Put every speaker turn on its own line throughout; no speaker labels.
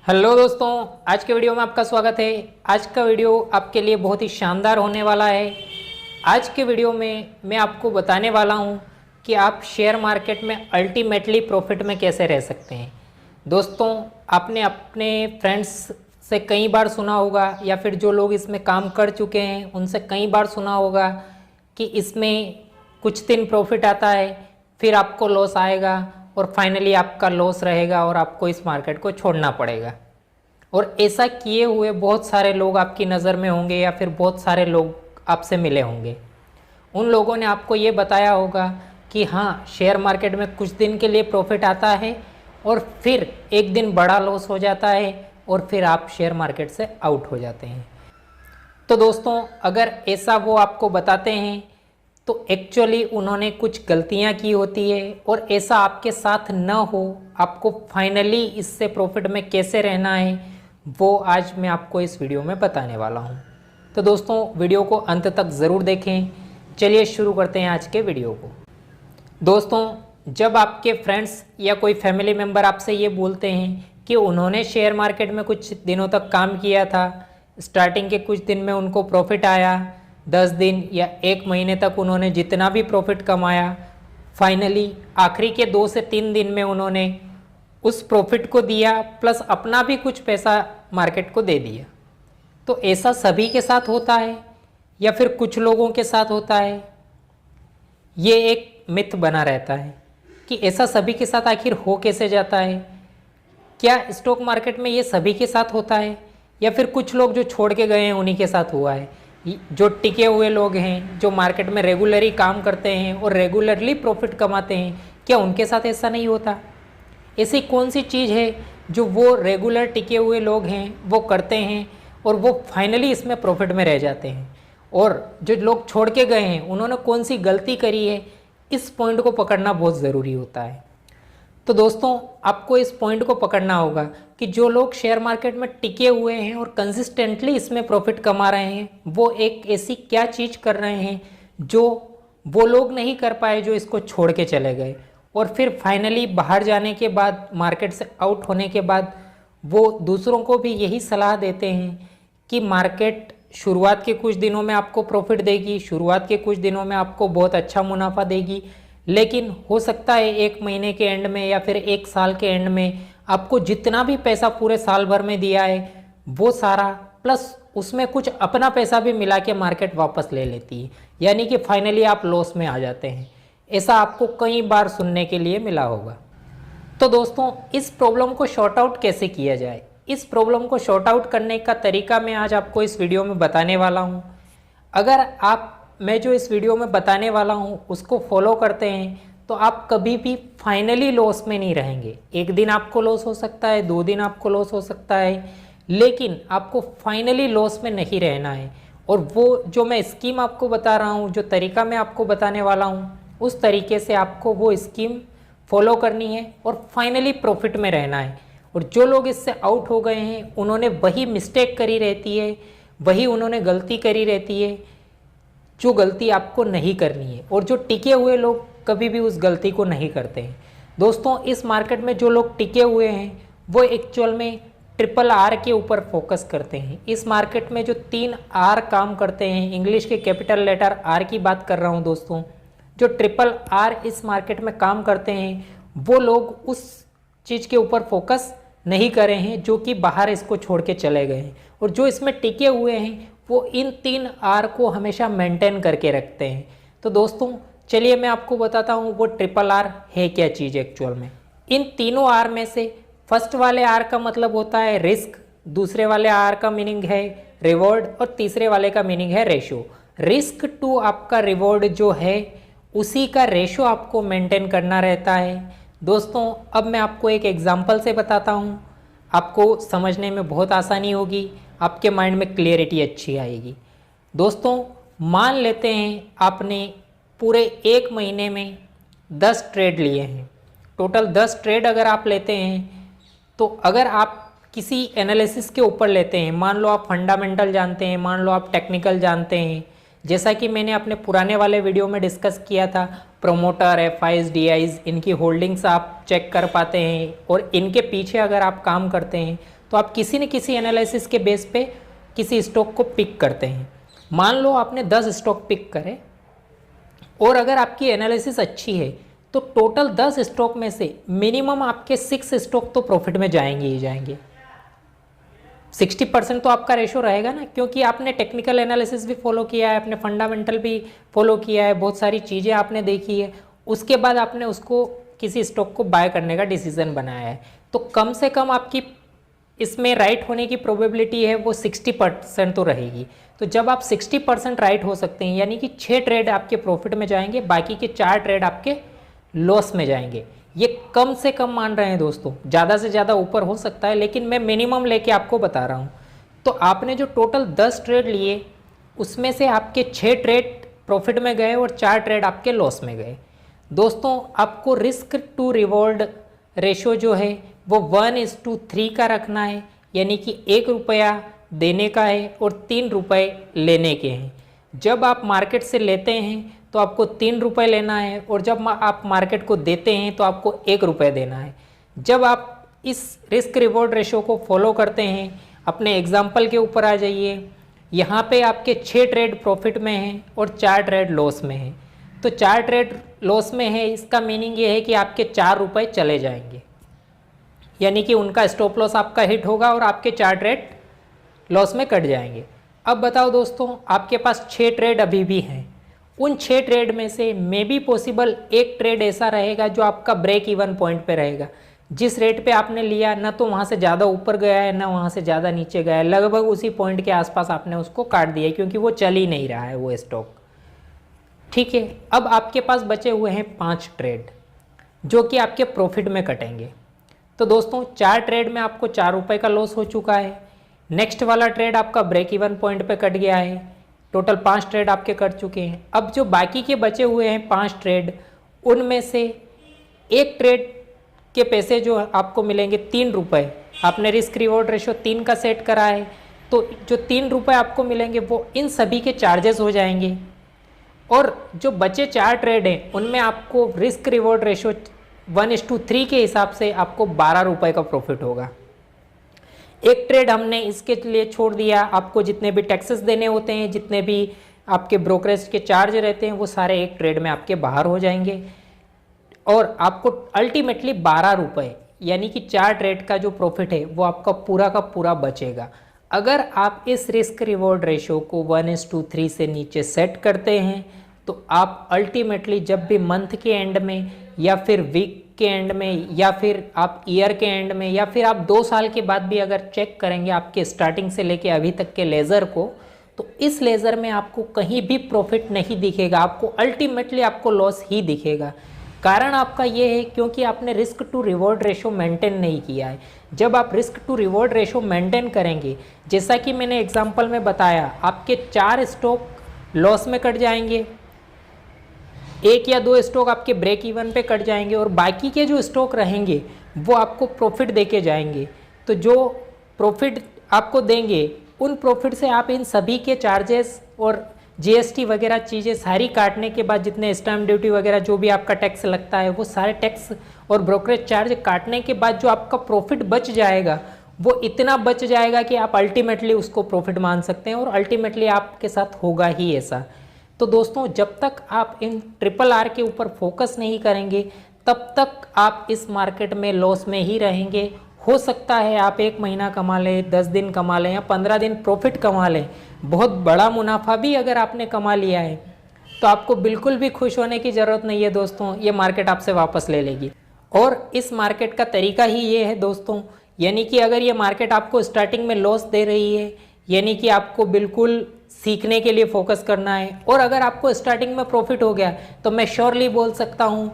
Hello दोस्तों, आज के वीडियो में आपका स्वागत है। आज का वीडियो आपके लिए बहुत ही शानदार होने वाला है। आज के वीडियो में मैं आपको बताने वाला हूं कि आप शेयर मार्केट में अल्टीमेटली प्रॉफिट में कैसे रह सकते हैं। दोस्तों, आपने अपने फ्रेंड्स से कई बार सुना होगा या फिर जो लोग इसमें काम कर चुके हैं उनसे कई बार सुना होगा कि इसमें कुछ दिन प्रॉफिट आता है, फिर आपको लॉस आएगा और फाइनली आपका लॉस रहेगा और आपको इस मार्केट को छोड़ना पड़ेगा। और ऐसा किए हुए बहुत सारे लोग आपकी नज़र में होंगे या फिर बहुत सारे लोग आपसे मिले होंगे। उन लोगों ने आपको ये बताया होगा कि हाँ, शेयर मार्केट में कुछ दिन के लिए प्रॉफिट आता है और फिर एक दिन बड़ा लॉस हो जाता है और फिर आप शेयर मार्केट से आउट हो जाते हैं। तो दोस्तों, अगर ऐसा वो आपको बताते हैं तो एक्चुअली उन्होंने कुछ गलतियां की होती है और ऐसा आपके साथ न हो। आपको फाइनली इससे प्रॉफिट में कैसे रहना है वो आज मैं आपको इस वीडियो में बताने वाला हूं। तो दोस्तों, वीडियो को अंत तक ज़रूर देखें। चलिए शुरू करते हैं आज के वीडियो को। दोस्तों, जब आपके फ्रेंड्स या कोई फैमिली मेम्बर आपसे ये बोलते हैं कि उन्होंने शेयर मार्केट में कुछ दिनों तक काम किया था, स्टार्टिंग के कुछ दिन में उनको प्रॉफिट आया, 10 दिन या 1 महीने तक उन्होंने जितना भी प्रॉफिट कमाया, फाइनली आखिरी के 2 से 3 दिन में उन्होंने उस प्रॉफिट को दिया प्लस अपना भी कुछ पैसा मार्केट को दे दिया। तो ऐसा सभी के साथ होता है या फिर कुछ लोगों के साथ होता है? ये एक मिथ बना रहता है कि ऐसा सभी के साथ आखिर हो कैसे जाता है। क्या स्टॉक मार्केट में ये सभी के साथ होता है या फिर कुछ लोग जो छोड़ के गए हैं उन्हीं के साथ हुआ है? जो टिके हुए लोग हैं, जो मार्केट में रेगुलरली काम करते हैं और रेगुलरली प्रॉफिट कमाते हैं, क्या उनके साथ ऐसा नहीं होता? ऐसी कौन सी चीज़ है जो वो रेगुलर टिके हुए लोग हैं वो करते हैं और वो फाइनली इसमें प्रॉफिट में रह जाते हैं? और जो लोग छोड़ के गए हैं उन्होंने कौन सी गलती करी है, इस पॉइंट को पकड़ना बहुत ज़रूरी होता है। तो दोस्तों, आपको इस पॉइंट को पकड़ना होगा कि जो लोग शेयर मार्केट में टिके हुए हैं और कंसिस्टेंटली इसमें प्रॉफिट कमा रहे हैं, वो एक ऐसी क्या चीज़ कर रहे हैं जो वो लोग नहीं कर पाए जो इसको छोड़ के चले गए। और फिर फाइनली बाहर जाने के बाद, मार्केट से आउट होने के बाद, वो दूसरों को भी यही सलाह देते हैं कि मार्केट शुरुआत के कुछ दिनों में आपको प्रॉफिट देगी, शुरुआत के कुछ दिनों में आपको बहुत अच्छा मुनाफा देगी, लेकिन हो सकता है 1 महीने के एंड में या फिर 1 साल के एंड में आपको जितना भी पैसा पूरे साल भर में दिया है वो सारा प्लस उसमें कुछ अपना पैसा भी मिला के मार्केट वापस ले लेती है, यानी कि फाइनली आप लॉस में आ जाते हैं। ऐसा आपको कई बार सुनने के लिए मिला होगा। तो दोस्तों, इस प्रॉब्लम को शॉर्ट आउट कैसे किया जाए, इस प्रॉब्लम को शॉर्ट आउट करने का तरीका मैं आज आपको इस वीडियो में बताने वाला हूँ। अगर मैं जो इस वीडियो में बताने वाला हूँ उसको फॉलो करते हैं तो आप कभी भी फाइनली लॉस में नहीं रहेंगे। एक दिन आपको लॉस हो सकता है, 2 दिन आपको लॉस हो सकता है, लेकिन आपको फाइनली लॉस में नहीं रहना है। और वो जो मैं स्कीम आपको बता रहा हूँ, जो तरीका मैं आपको बताने वाला हूँ, उस तरीके से आपको वो स्कीम फॉलो करनी है और फाइनली प्रॉफिट में रहना है। और जो लोग इससे आउट हो गए हैं उन्होंने वही मिस्टेक करी रहती है, वही उन्होंने गलती करी रहती है जो गलती आपको नहीं करनी है। और जो टिके हुए लोग कभी भी उस गलती को नहीं करते हैं। दोस्तों, इस मार्केट में जो लोग टिके हुए हैं वो एक्चुअल में RRR के ऊपर फोकस करते हैं। इस मार्केट में जो 3 R काम करते हैं, इंग्लिश के कैपिटल लेटर R की बात कर रहा हूं दोस्तों, जो RRR इस मार्केट में काम करते हैं वो लोग उस चीज़ के ऊपर फोकस नहीं कर रहे हैं जो कि बाहर इसको छोड़ के चले गए हैं। और जो इसमें टिके हुए हैं वो इन 3 R को हमेशा मेंटेन करके रखते हैं। तो दोस्तों, चलिए मैं आपको बताता हूँ वो RRR है क्या चीज़ एक्चुअल में। इन तीनों R में से फर्स्ट वाले R का मतलब होता है रिस्क, दूसरे वाले R का मीनिंग है रिवॉर्ड और तीसरे वाले का मीनिंग है रेशो। रिस्क टू आपका रिवॉर्ड जो है उसी का रेशो आपको मेंटेन करना रहता है। दोस्तों, अब मैं आपको एक एग्जांपल से बताता हूँ, आपको समझने में बहुत आसानी होगी, आपके माइंड में क्लियरिटी अच्छी आएगी। दोस्तों, मान लेते हैं आपने पूरे 1 महीने में 10 ट्रेड लिए हैं। टोटल 10 ट्रेड अगर आप लेते हैं तो अगर आप किसी एनालिसिस के ऊपर लेते हैं, मान लो आप फंडामेंटल जानते हैं, मान लो आप टेक्निकल जानते हैं, जैसा कि मैंने अपने पुराने वाले वीडियो में डिस्कस किया था, प्रोमोटर, एफआईज, डीआईज, इनकी होल्डिंग्स आप चेक कर पाते हैं और इनके पीछे अगर आप काम करते हैं तो आप किसी न किसी एनालिसिस के बेस पे किसी स्टॉक को पिक करते हैं। मान लो आपने 10 स्टॉक पिक करे और अगर आपकी एनालिसिस अच्छी है तो टोटल 10 स्टॉक में से मिनिमम आपके 6 स्टॉक तो प्रॉफिट में जाएंगे ही जाएंगे। 60% तो आपका रेशो रहेगा ना, क्योंकि आपने टेक्निकल एनालिसिस भी फॉलो किया है, आपने फंडामेंटल भी फॉलो किया है, बहुत सारी चीज़ें आपने देखी है, उसके बाद आपने उसको किसी स्टॉक को बाय करने का डिसीजन बनाया है। तो कम से कम आपकी इसमें राइट होने की प्रोबेबिलिटी है वो 60% तो रहेगी। तो जब आप 60% राइट हो सकते हैं, यानी कि 6 ट्रेड आपके प्रॉफिट में जाएंगे, बाकी के 4 ट्रेड आपके लॉस में जाएंगे। ये कम से कम मान रहे हैं दोस्तों, ज़्यादा से ज़्यादा ऊपर हो सकता है, लेकिन मैं मिनिमम लेके आपको बता रहा हूँ। तो आपने जो टोटल 10 ट्रेड लिए उसमें से आपके 6 ट्रेड प्रॉफिट में गए और 4 ट्रेड आपके लॉस में गए। दोस्तों आपको रिस्क टू रिवॉर्ड रेशो जो है वो 1:3 का रखना है, यानी कि 1 रुपया देने का है और 3 रुपये लेने के हैं। जब आप मार्केट से लेते हैं तो आपको 3 रुपये लेना है और जब आप मार्केट को देते हैं तो आपको 1 रुपये देना है। जब आप इस रिस्क रिवॉर्ड रेशो को फॉलो करते हैं, अपने एग्जाम्पल के ऊपर आ जाइए। यहाँ पे आपके 6 ट्रेड प्रॉफिट में हैं और 4 ट्रेड लॉस में हैं। तो 4 ट्रेड लॉस में है, इसका मीनिंग ये है कि आपके 4 रुपये चले जाएंगे, यानी कि उनका स्टॉप लॉस आपका हिट होगा और आपके 4 ट्रेड लॉस में कट जाएंगे। अब बताओ दोस्तों, आपके पास 6 ट्रेड अभी भी हैं, उन 6 ट्रेड में से मे बी पॉसिबल 1 ट्रेड ऐसा रहेगा जो आपका ब्रेक इवन पॉइंट पे रहेगा। जिस रेट पे आपने लिया ना तो वहाँ से ज़्यादा ऊपर गया है ना वहाँ से ज़्यादा नीचे गया है, लगभग उसी पॉइंट के आसपास आपने उसको काट दिया है, क्योंकि वो चल ही नहीं रहा है वो स्टॉक। ठीक है, अब आपके पास बचे हुए हैं 5 ट्रेड जो कि आपके प्रॉफिट में कटेंगे। तो दोस्तों 4 ट्रेड में आपको 4 रुपये का लॉस हो चुका है। नेक्स्ट वाला ट्रेड आपका ब्रेक इवन पॉइंट पे कट गया है। टोटल 5 ट्रेड आपके कट चुके हैं। अब जो बाकी के बचे हुए हैं 5 ट्रेड, उनमें से एक ट्रेड के पैसे जो आपको मिलेंगे 3 रुपये। आपने रिस्क रिवॉर्ड रेशो 3 का सेट करा है, तो जो 3 रुपये आपको मिलेंगे वो इन सभी के चार्जेस हो जाएंगे। और जो बचे 4 ट्रेड हैं उनमें आपको रिस्क रिवॉर्ड रेशो 1:3 के हिसाब से आपको 12 रुपये का प्रॉफिट होगा। एक ट्रेड हमने इसके लिए छोड़ दिया, आपको जितने भी टैक्सेस देने होते हैं, जितने भी आपके ब्रोकरेज के चार्ज रहते हैं, वो सारे एक ट्रेड में आपके बाहर हो जाएंगे और आपको अल्टीमेटली 12 रुपये यानी कि 4 ट्रेड का जो प्रॉफिट है वो आपका पूरा का पूरा बचेगा। अगर आप इस रिस्क रिवॉर्ड रेशो को 1:3 से नीचे सेट करते हैं तो आप अल्टीमेटली जब भी मंथ के एंड में या फिर वीक के एंड में या फिर आप ईयर के एंड में या फिर आप 2 साल के बाद भी अगर चेक करेंगे आपके स्टार्टिंग से लेके अभी तक के लेज़र को, तो इस लेज़र में आपको कहीं भी प्रॉफिट नहीं दिखेगा, आपको अल्टीमेटली आपको लॉस ही दिखेगा। कारण आपका ये है क्योंकि आपने risk to reward ratio maintain नहीं किया है। जब आप risk to reward ratio maintain करेंगे, जैसा कि मैंने एग्जांपल में बताया, आपके 4 स्टॉक लॉस में कट जाएंगे, 1 या 2 स्टॉक आपके ब्रेक इवन पे कट जाएंगे और बाकी के जो स्टॉक रहेंगे वो आपको प्रॉफिट देके जाएंगे। तो जो प्रॉफिट आपको देंगे उन प्रॉफिट से आप इन सभी के चार्जेस और जीएसटी वगैरह चीज़ें सारी काटने के बाद जितने स्टैम्प ड्यूटी वगैरह जो भी आपका टैक्स लगता है वो सारे टैक्स और ब्रोकरेज चार्ज काटने के बाद जो आपका प्रॉफिट बच जाएगा वो इतना बच जाएगा कि आप अल्टीमेटली उसको प्रॉफिट मान सकते हैं और अल्टीमेटली आपके साथ होगा ही ऐसा। तो दोस्तों जब तक आप इन RRR के ऊपर फोकस नहीं करेंगे तब तक आप इस मार्केट में लॉस में ही रहेंगे। हो सकता है आप 1 महीना कमा लें, 10 दिन कमा लें या 15 दिन प्रॉफिट कमा लें, बहुत बड़ा मुनाफा भी अगर आपने कमा लिया है तो आपको बिल्कुल भी खुश होने की ज़रूरत नहीं है दोस्तों, ये मार्केट आपसे वापस ले लेगी। और इस मार्केट का तरीका ही ये है दोस्तों, यानी कि अगर ये मार्केट आपको स्टार्टिंग में लॉस दे रही है, यानी कि आपको बिल्कुल सीखने के लिए फोकस करना है। और अगर आपको स्टार्टिंग में प्रॉफिट हो गया तो मैं श्योरली बोल सकता हूँ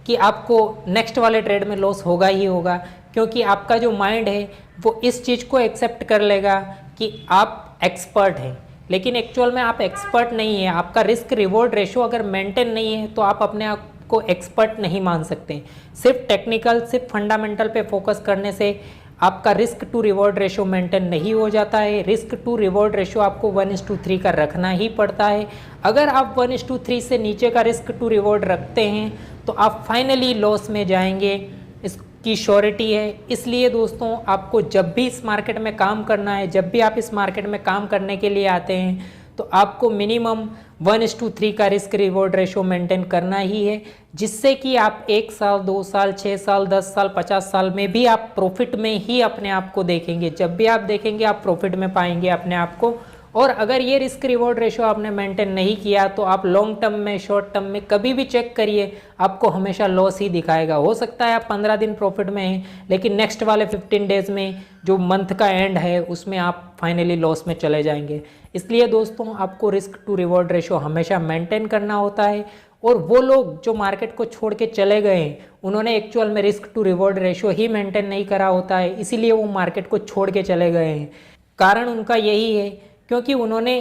कि आपको नेक्स्ट वाले ट्रेड में लॉस होगा ही होगा, क्योंकि आपका जो माइंड है वो इस चीज़ को एक्सेप्ट कर लेगा कि आप एक्सपर्ट हैं, लेकिन एक्चुअल में आप एक्सपर्ट नहीं है। आपका रिस्क रिवॉर्ड रेशो अगर मेंटेन नहीं है तो आप अपने आप को एक्सपर्ट नहीं मान सकते। सिर्फ टेक्निकल, सिर्फ फंडामेंटल पे फोकस करने से आपका risk to reward ratio maintain नहीं हो जाता है। रिस्क टू रिवॉर्ड रेशो आपको 1:3 का रखना ही पड़ता है। अगर आप 1:3 से नीचे का रिस्क टू रिवॉर्ड रखते हैं तो आप फाइनली लॉस में जाएंगे, इसकी श्योरिटी है। इसलिए दोस्तों आपको जब भी इस मार्केट में काम करना है, जब भी आप इस मार्केट में काम करने के लिए आते हैं तो आपको मिनिमम 1:3 का रिस्क रिवॉर्ड रेशो मेंटेन करना ही है, जिससे कि आप 1 साल 2 साल 6 साल 10 साल 50 साल में भी आप प्रॉफिट में ही अपने आप को देखेंगे। जब भी आप देखेंगे आप प्रॉफिट में पाएंगे अपने आप को। और अगर ये रिस्क रिवॉर्ड रेशो आपने मेंटेन नहीं किया तो आप लॉन्ग टर्म में, शॉर्ट टर्म में कभी भी चेक करिए, आपको हमेशा लॉस ही दिखाएगा। हो सकता है आप 15 दिन प्रॉफिट में हैं, लेकिन नेक्स्ट वाले 15 डेज में जो मंथ का एंड है उसमें आप फाइनली लॉस में चले जाएंगे। इसलिए दोस्तों आपको रिस्क टू रिवॉर्ड रेशो हमेशा मेंटेन करना होता है। और वो लोग जो मार्केट को छोड़ के चले गए हैं उन्होंने एक्चुअल में रिस्क टू रिवॉर्ड रेशो ही मेंटेन नहीं करा होता है, इसीलिए वो मार्केट को छोड़ के चले गए हैं। कारण उनका यही है क्योंकि उन्होंने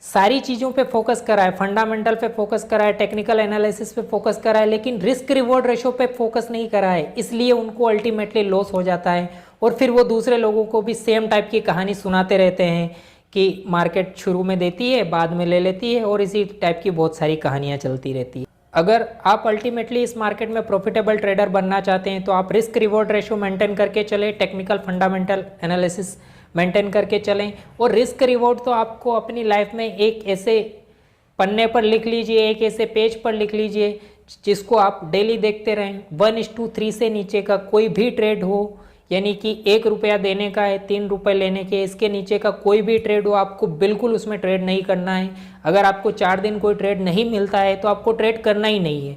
सारी चीज़ों पे फोकस करा है, फंडामेंटल पे फोकस करा है, टेक्निकल एनालिसिस पे फोकस करा है, लेकिन रिस्क रिवॉर्ड रेशो पे फोकस नहीं करा है। इसलिए उनको अल्टीमेटली लॉस हो जाता है और फिर वो दूसरे लोगों को भी सेम टाइप की कहानी सुनाते रहते हैं कि मार्केट शुरू में देती है, बाद में ले लेती है, और इसी टाइप की बहुत सारी कहानियाँ चलती रहती है। अगर आप अल्टीमेटली इस मार्केट में प्रॉफिटेबल ट्रेडर बनना चाहते हैं तो आप रिस्क रिवॉर्ड रेशो मेंटेन करके चलें, टेक्निकल फंडामेंटल एनालिसिस मेंटेन करके चलें। और रिस्क रिवॉर्ड तो आपको अपनी लाइफ में एक ऐसे पन्ने पर लिख लीजिए, एक ऐसे पेज पर लिख लीजिए जिसको आप डेली देखते रहें। 1:3 से नीचे का कोई भी ट्रेड हो, यानी कि 1 रुपया देने का है 3 रुपये लेने के, इसके नीचे का कोई भी ट्रेड हो आपको बिल्कुल उसमें ट्रेड नहीं करना है। अगर आपको 4 दिन कोई ट्रेड नहीं मिलता है तो आपको ट्रेड करना ही नहीं है।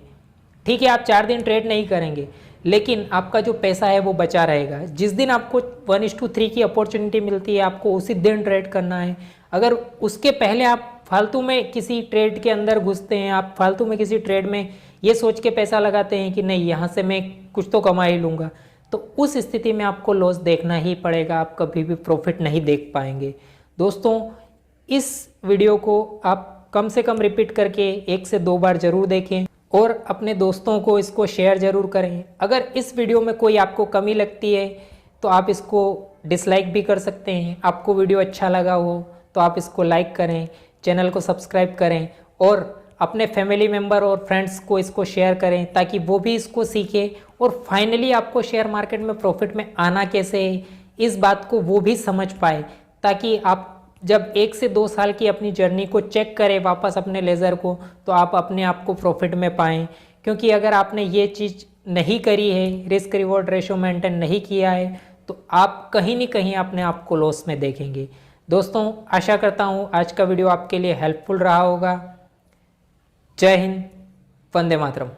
ठीक है, आप 4 दिन ट्रेड नहीं करेंगे, लेकिन आपका जो पैसा है वो बचा रहेगा। जिस दिन आपको 1:3 की अपॉर्चुनिटी मिलती है आपको उसी दिन ट्रेड करना है। अगर उसके पहले आप फालतू में किसी ट्रेड के अंदर घुसते हैं, आप फालतू में किसी ट्रेड में ये सोच के पैसा लगाते हैं कि नहीं यहाँ से मैं कुछ तो कमा ही लूँगा, तो उस स्थिति में आपको लॉस देखना ही पड़ेगा, आप कभी भी प्रॉफिट नहीं देख पाएंगे। दोस्तों इस वीडियो को आप कम से कम रिपीट करके 1 से 2 बार ज़रूर देखें और अपने दोस्तों को इसको शेयर ज़रूर करें। अगर इस वीडियो में कोई आपको कमी लगती है तो आप इसको डिसलाइक भी कर सकते हैं। आपको वीडियो अच्छा लगा हो तो आप इसको लाइक करें, चैनल को सब्सक्राइब करें और अपने फैमिली मेम्बर और फ्रेंड्स को इसको शेयर करें ताकि वो भी इसको सीखें और फाइनली आपको शेयर मार्केट में प्रॉफिट में आना कैसे है इस बात को वो भी समझ पाए, ताकि आप जब 1 से 2 साल की अपनी जर्नी को चेक करें वापस अपने लेज़र को तो आप अपने आप को प्रॉफिट में पाएँ। क्योंकि अगर आपने ये चीज़ नहीं करी है, रिस्क रिवॉर्ड रेशो मेंटेन नहीं किया है, तो आप कहीं न कहीं अपने आप को लॉस में देखेंगे। दोस्तों आशा करता हूँ आज का वीडियो आपके लिए हेल्पफुल रहा होगा। जय हिंद, वंदे मातरम।